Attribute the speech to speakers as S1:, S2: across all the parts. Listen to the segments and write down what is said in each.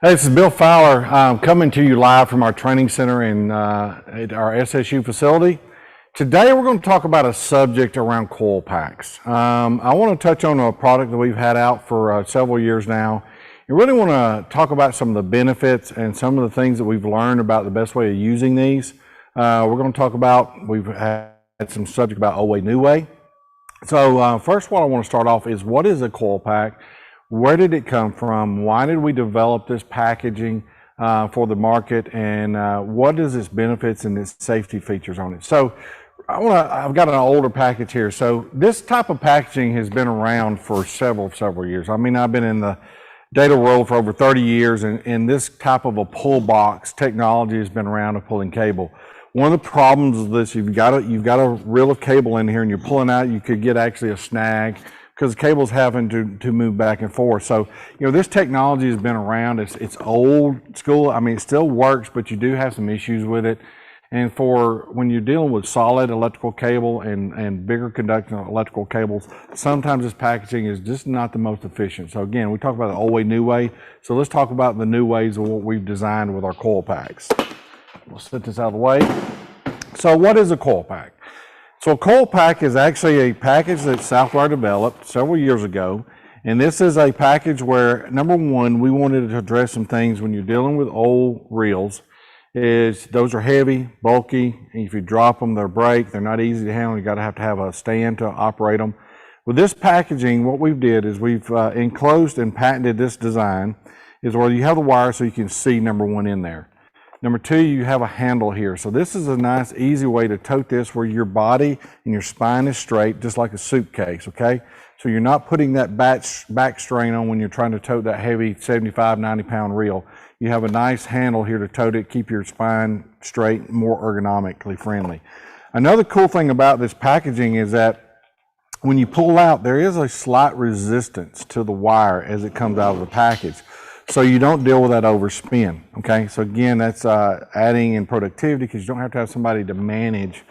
S1: Hey, this is Bill Fowler. I'm coming to you live from our training center in at our SSU facility. Today we're going to talk about a subject around coil packs. I want to touch on a product that we've had out for several years now. I really want to talk about some of the benefits and some of the things that we've learned about the best way of using these. We're going to talk about, we've had some subject about old way, new way. So first what I want to start off is, what is a coil pack? Where did it come from? Why did we develop this packaging for the market? And what is its benefits and its safety features on it? So I've got an older package here. So this type of packaging has been around for several years. I mean, I've been in the data world for over 30 years, and this type of a pull box technology has been around of pulling cable. One of the problems with this, you've got a reel of cable in here and you're pulling out, you could get actually a snag, because the cable's having to move back and forth. So, you know, this technology has been around. It's old school. I mean, it still works, but you do have some issues with it. And for when you're dealing with solid electrical cable and bigger conducting electrical cables, sometimes this packaging is just not the most efficient. So again, we talk about the old way, new way. So let's talk about the new ways of what we've designed with our coil packs. We'll set this out of the way. So what is a coil pack? So a coil pack is actually a package that Southwire developed several years ago. And this is a package where, number one, we wanted to address some things when you're dealing with old reels. Those are heavy, bulky, and if you drop them, they'll break. They're not easy to handle. You got to have a stand to operate them. With this packaging, what we've did is we've enclosed and patented this design, is where you have the wire so you can see, number one, in there. Number two, you have a handle here. So this is a nice, easy way to tote this, where your body and your spine is straight, just like a suitcase, okay? So you're not putting that back strain on when you're trying to tote that heavy 75, 90-pound reel. You have a nice handle here to tote it, keep your spine straight, more ergonomically friendly. Another cool thing about this packaging is that when you pull out, there is a slight resistance to the wire as it comes out of the package. So you don't deal with that overspin, okay? So again, that's adding in productivity, because you don't have to have somebody to manage,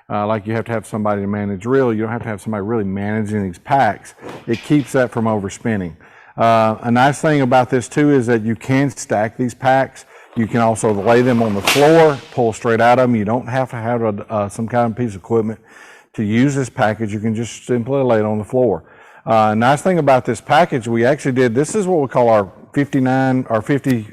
S1: like you have to have somebody to manage reel. You don't have to have somebody really managing these packs. It keeps that from overspinning. A nice thing about this too is that you can stack these packs. You can also lay them on the floor, pull straight out of them. You don't have to have some kind of piece of equipment to use this package. You can just simply lay it on the floor. Nice thing about this package, we actually did, this is what we call our 59 or 50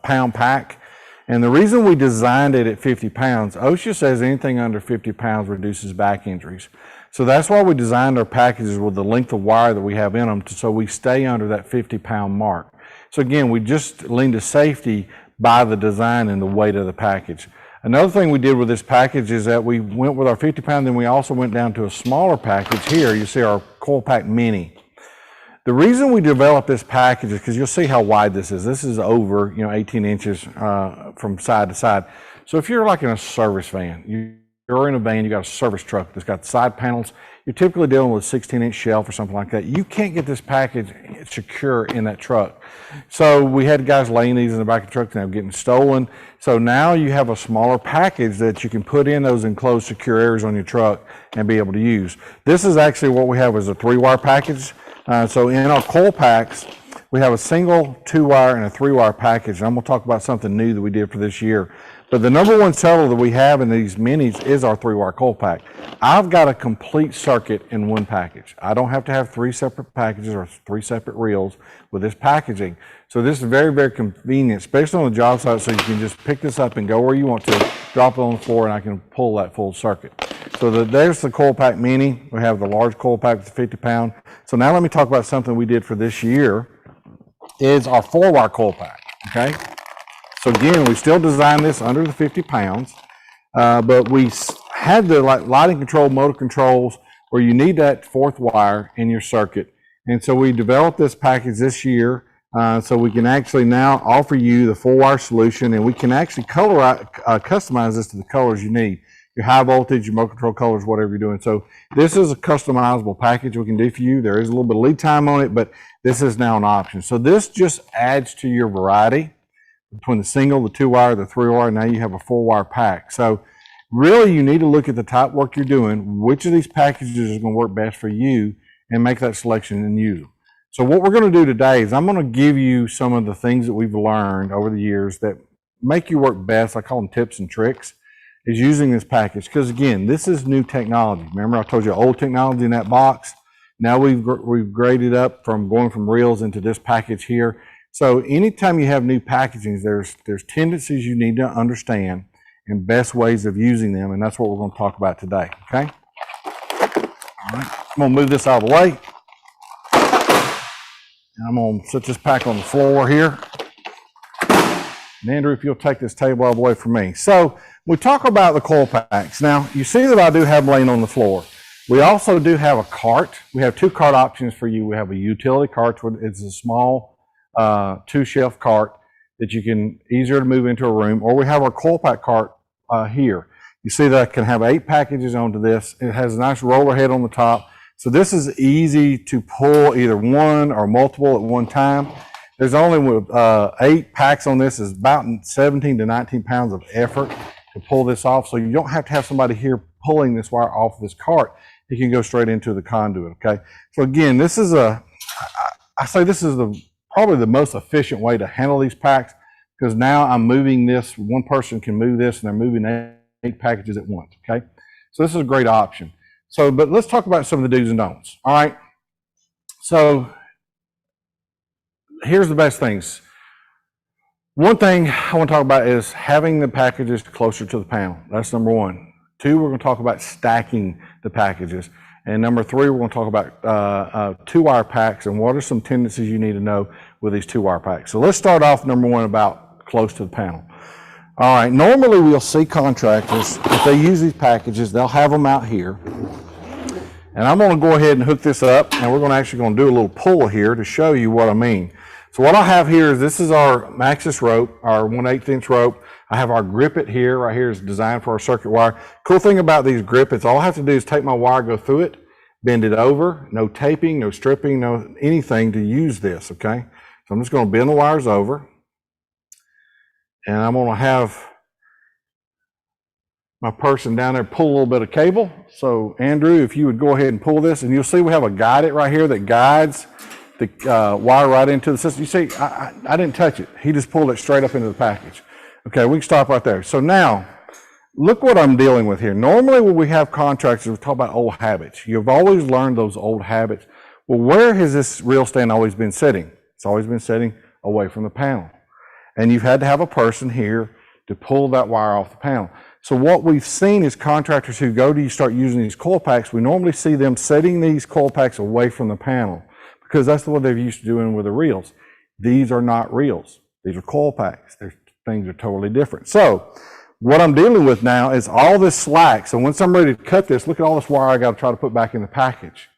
S1: pound pack. And the reason we designed it at 50 pounds, OSHA says anything under 50 pounds reduces back injuries. So that's why we designed our packages with the length of wire that we have in them, so we stay under that 50 pound mark. So again, we just lean to safety by the design and the weight of the package. Another thing we did with this package is that we went with our 50 pound, then we also went down to a smaller package here. You see our CoilPAK Mini. The reason we developed this package is because you'll see how wide this is. This is over, 18 inches from side to side. So if you're like in a service van, you're in a van, you got a service truck that's got side panels, you're typically dealing with a 16-inch shelf or something like that. You can't get this package secure in that truck. So we had guys laying these in the back of the truck and they were getting stolen. So now you have a smaller package that you can put in those enclosed secure areas on your truck and be able to use. This is actually what we have as a 3-wire package. So in our coil packs, we have a single 2-wire and a 3-wire package. And I'm going to talk about something new that we did for this year. But the number one seller that we have in these minis is our 3-wire coil pack. I've got a complete circuit in one package. I don't have to have 3 separate packages or 3 separate reels with this packaging. So this is very convenient, especially on the job site, so you can just pick this up and go where you want to, drop it on the floor, and I can pull that full circuit. So there's the CoilPAK Mini. We have the large coil pack with 50 pound. So now let me talk about something we did for this year, is our 4-wire coil pack, okay? So again, we still designed this under the 50 pounds, but we had the lighting control, motor controls, where you need that 4th wire in your circuit. And so we developed this package this year, so we can actually now offer you the 4-wire solution, and we can actually customize this to the colors you need. Your high voltage, your motor control colors, whatever you're doing. So this is a customizable package we can do for you. There is a little bit of lead time on it, but this is now an option. So this just adds to your variety between the single, the 2-wire, the 3-wire. Now you have a 4-wire pack. So really you need to look at the type work you're doing, which of these packages is going to work best for you, and make that selection and use them. So what we're going to do today is I'm going to give you some of the things that we've learned over the years that make you work best. I call them tips and tricks, is using this package. Because again, this is new technology. Remember I told you old technology in that box? Now we've graded up from going from reels into this package here. So anytime you have new packagings, there's tendencies you need to understand and best ways of using them, and that's what we're going to talk about today, okay? All right, I'm going to move this out of the way. And I'm going to set this pack on the floor here. And Andrew, if you'll take this table out of the way from me. So we talk about the coil packs. Now, you see that I do have them laying on the floor. We also do have a cart. We have two cart options for you. We have a utility cart. It's a small two-shelf cart that you can easier to move into a room, or we have our coil pack cart here. You see that I can have 8 packages onto this. It has a nice roller head on the top. So this is easy to pull either one or multiple at one time. There's only 8 packs on this. Is about 17 to 19 pounds of effort to pull this off. So you don't have to have somebody here pulling this wire off this cart. You can go straight into the conduit, okay? So again, this is I say this is probably the most efficient way to handle these packs, because now I'm moving this, one person can move this and they're moving 8 packages at once, okay? So this is a great option. So, but let's talk about some of the do's and don'ts, all right? So here's the best things. One thing I want to talk about is having the packages closer to the panel. That's number 1. 2, we're going to talk about stacking the packages. And number 3, we're going to talk about 2-wire packs and what are some tendencies you need to know with these 2-wire packs. So let's start off number 1 about close to the panel. All right, normally we'll see contractors, if they use these packages, they'll have them out here. And I'm going to go ahead and hook this up, and we're actually going to do a little pull here to show you what I mean. So what I have here is this is our Maxxis rope, our 1/8 inch rope. I have our grip it here. Right here is designed for our circuit wire. Cool thing about these grippets, all I have to do is take my wire, go through it, bend it over. No taping, no stripping, no anything to use this, okay? So I'm just going to bend the wires over. And I'm going to have my person down there pull a little bit of cable. So Andrew, if you would go ahead and pull this, and you'll see we have a guide it right here that guides the wire right into the system. You see, I didn't touch it. He just pulled it straight up into the package. Okay, we can stop right there. So now, look what I'm dealing with here. Normally when we have contractors, we talk about old habits. You've always learned those old habits. Well, where has this reel stand always been sitting? It's always been sitting away from the panel. And you've had to have a person here to pull that wire off the panel. So what we've seen is contractors who go to start using these coil packs, we normally see them setting these coil packs away from the panel because that's what they're used to doing with the reels. These are not reels. These are coil packs. Things are totally different. So what I'm dealing with now is all this slack. So once I'm ready to cut this, look at all this wire I got to try to put back in the package.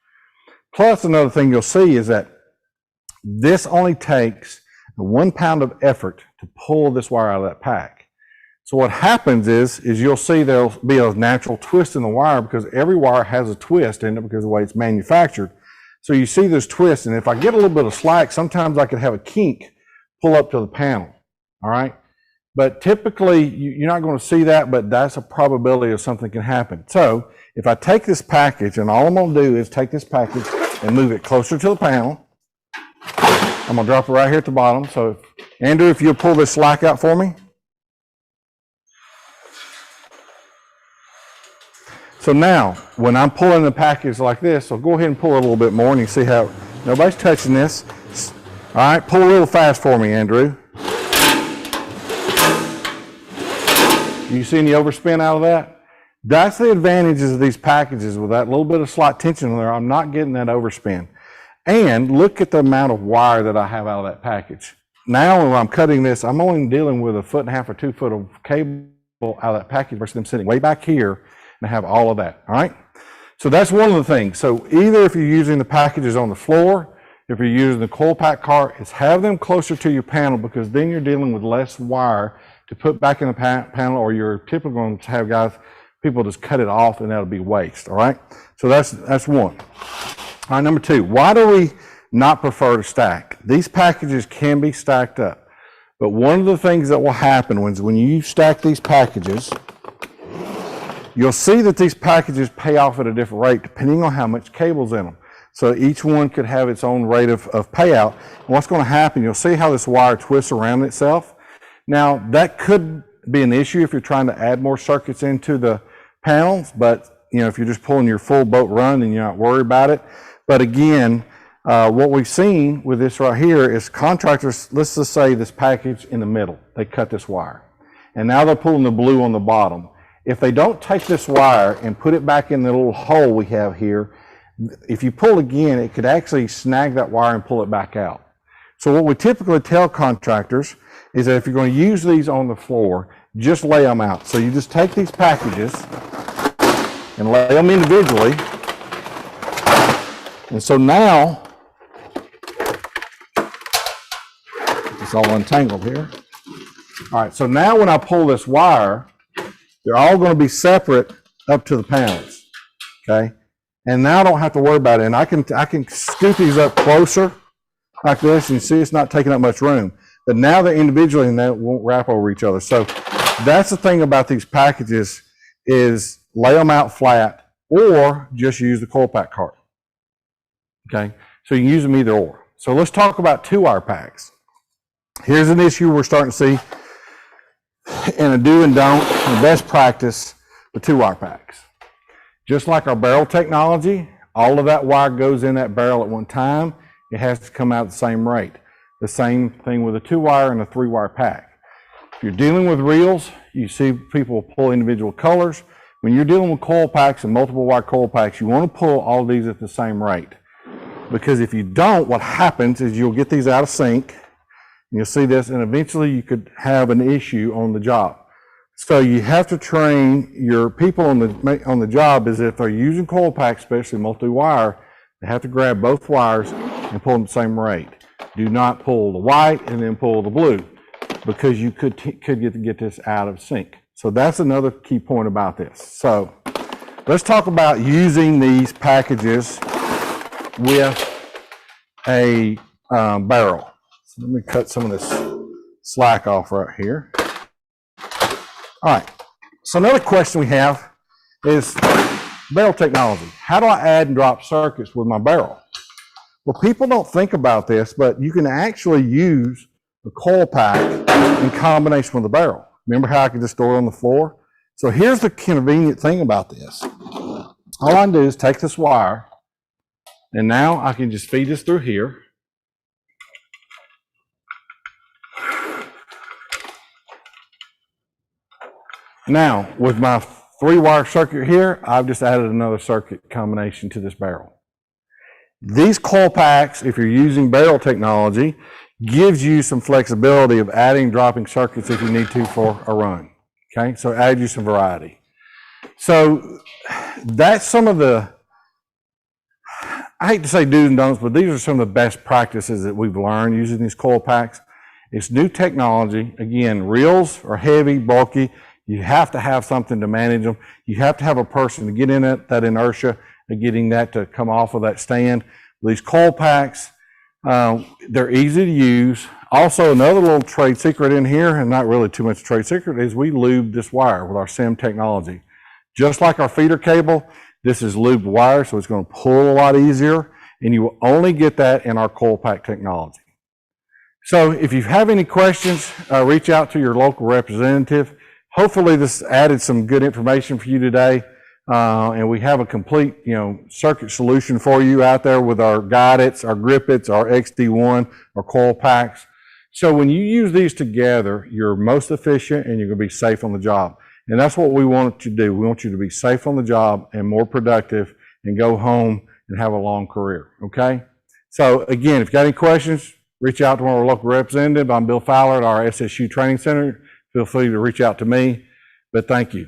S1: Plus another thing you'll see is that this only takes 1 pound of effort to pull this wire out of that pack. So what happens is you'll see there'll be a natural twist in the wire because every wire has a twist in it because of the way it's manufactured. So you see this twist, and if I get a little bit of slack, sometimes I could have a kink pull up to the panel, all right? But typically, you're not going to see that, but that's a probability of something can happen. So if I take this package, and all I'm going to do is take this package and move it closer to the panel. I'm going to drop it right here at the bottom. So Andrew, if you'll pull this slack out for me. So now, when I'm pulling the package like this, so go ahead and pull it a little bit more, and you see how nobody's touching this. All right, pull a little fast for me, Andrew. You see any overspin out of that? That's the advantages of these packages. With that little bit of slight tension in there, I'm not getting that overspin. And look at the amount of wire that I have out of that package. Now when I'm cutting this, I'm only dealing with 1.5 feet or 2 foot of cable out of that package versus them sitting way back here and have all of that, all right? So that's one of the things. So either if you're using the packages on the floor, if you're using the coil pack cart, is have them closer to your panel because then you're dealing with less wire to put back in the panel, or you're typically going to have people just cut it off and that'll be waste, all right? So that's one. All right, number 2, why do we not prefer to stack? These packages can be stacked up, but one of the things that will happen when you stack these packages, you'll see that these packages pay off at a different rate depending on how much cable's in them. So each one could have its own rate of payout. And what's going to happen, you'll see how this wire twists around itself. Now, that could be an issue if you're trying to add more circuits into the panels, but if you're just pulling your full boat run and you're not worried about it. But again, what we've seen with this right here is contractors, let's just say this package in the middle, they cut this wire. And now they're pulling the blue on the bottom. If they don't take this wire and put it back in the little hole we have here, if you pull again, it could actually snag that wire and pull it back out. So what we typically tell contractors is that if you're going to use these on the floor, just lay them out. So you just take these packages and lay them individually. And so now, it's all untangled here. All right, so now when I pull this wire, they're all going to be separate up to the panels, okay? And now I don't have to worry about it. And I can scoop these up closer like this, and you see it's not taking up much room. But now they're individually and they won't wrap over each other. So that's the thing about these packages is lay them out flat or just use the CoilPAK cart, okay? So you can use them either or. So let's talk about 2-wire packs. Here's an issue we're starting to see in a do and don't, and best practice with 2-wire packs. Just like our barrel technology, all of that wire goes in that barrel at one time. It has to come out at the same rate. The same thing with a 2-wire and a 3-wire pack. If you're dealing with reels, you see people pull individual colors. When you're dealing with coil packs and multiple wire coil packs, you want to pull all of these at the same rate. Because if you don't, what happens is you'll get these out of sync, and you'll see this, and eventually you could have an issue on the job. So you have to train your people on the job is if they're using coil packs, especially multi-wire, they have to grab both wires and pull them the same rate. Do not pull the white and then pull the blue, because you could get this out of sync. So that's another key point about this. So let's talk about using these packages with a barrel. So let me cut some of this slack off right here. All right, so another question we have is barrel technology. How do I add and drop circuits with my barrel? Well, people don't think about this, but you can actually use the CoilPAK in combination with the barrel. Remember how I could just store it on the floor? So here's the convenient thing about this. All I can do is take this wire, and now I can just feed this through here. Now, with my 3-wire circuit here, I've just added another circuit combination to this barrel. These coil packs, if you're using barrel technology, gives you some flexibility of adding and dropping circuits if you need to for a run. Okay, so add you some variety. So that's some of the, I hate to say do's and don'ts, but these are some of the best practices that we've learned using these coil packs. It's new technology. Again, reels are heavy, bulky. You have to have something to manage them. You have to have a person to get in it, that inertia of getting that to come off of that stand. These coil packs, they're easy to use. Also, another little trade secret in here, and not really too much trade secret, is we lube this wire with our SIM technology. Just like our feeder cable, this is lubed wire, so it's going to pull a lot easier, and you will only get that in our CoilPAK technology. So if you have any questions, reach out to your local representative. Hopefully this added some good information for you today, and we have a complete, circuit solution for you out there with our guidets, our grippets, our XD1, our coil packs. So when you use these together, you're most efficient and you're going to be safe on the job. And that's what we want you to do. We want you to be safe on the job and more productive and go home and have a long career, okay? So again, if you got any questions, reach out to one of our local representatives. I'm Bill.Fowler at our SSU Training Center. Feel free to reach out to me, but thank you.